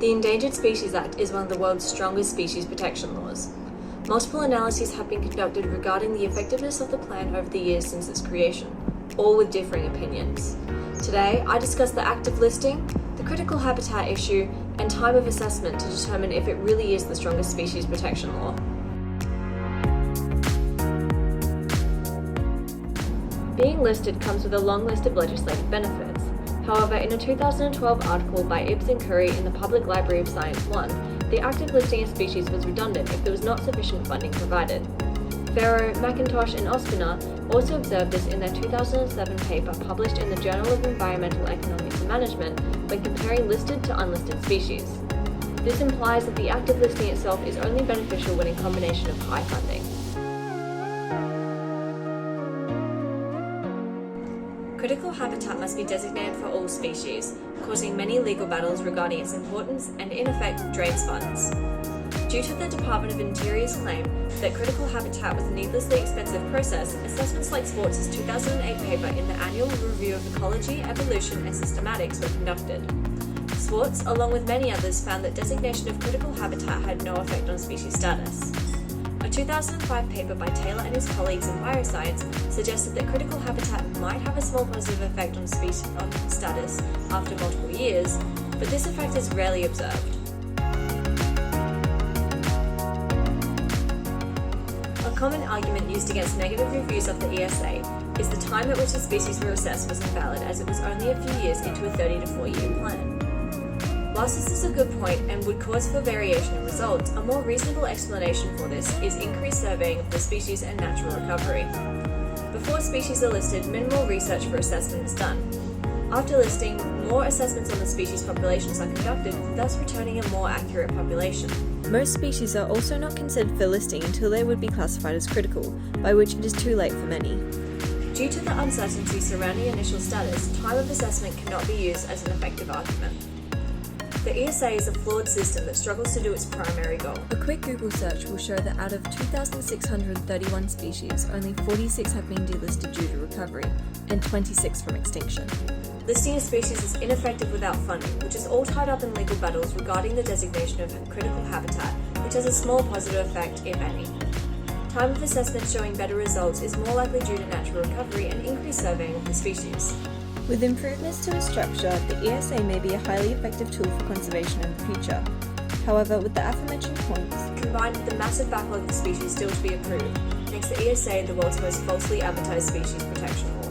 The Endangered Species Act is one of the world's strongest species protection laws. Multiple analyses have been conducted regarding the effectiveness of the plan over the years since its creation, all with differing opinions. Today, I discuss the active listing, the critical habitat issue, and time of assessment to determine if it really is the strongest species protection law. Being listed comes with a long list of legislative benefits. However, in a 2012 article by Ibbs and Curry in the Public Library of Science 1, the active listing of species was redundant if there was not sufficient funding provided. Farrow, McIntosh, and Ospina also observed this in their 2007 paper published in the Journal of Environmental Economics and Management when comparing listed to unlisted species. This implies that the active listing itself is only beneficial when in combination of high funding. Critical habitat must be designated for all species, causing many legal battles regarding its importance and in effect drains funds. Due to the Department of Interior's claim that critical habitat was a needlessly expensive process, assessments like Swartz's 2008 paper in the Annual Review of Ecology, Evolution and Systematics were conducted. Swartz, along with many others, found that designation of critical habitat had no effect on species status. A 2005 paper by Taylor and his colleagues in bioscience suggested that critical habitat might have a small positive effect on species status after multiple years, but this effect is rarely observed. A common argument used against negative reviews of the ESA is the time at which the species were assessed was invalid, as it was only a few years into a 30 to 40 year plan. Whilst this is a good point and would cause for variation in results, a more reasonable explanation for this is increased surveying of the species and natural recovery. Before species are listed, minimal research for assessment is done. After listing, more assessments on the species populations are conducted, thus returning a more accurate population. Most species are also not considered for listing until they would be classified as critical, by which it is too late for many. Due to the uncertainty surrounding initial status, time of assessment cannot be used as an effective argument. The ESA is a flawed system that struggles to do its primary goal. A quick Google search will show that out of 2,631 species, only 46 have been delisted due to recovery, and 26 from extinction. Listing a species is ineffective without funding, which is all tied up in legal battles regarding the designation of critical habitat, which has a small positive effect, if any. Time of assessment showing better results is more likely due to natural recovery and increased surveying of the species. With improvements to its structure, the ESA may be a highly effective tool for conservation in the future. However, with the aforementioned points, combined with the massive backlog of species still to be approved, makes the ESA the world's most falsely advertised species protection law.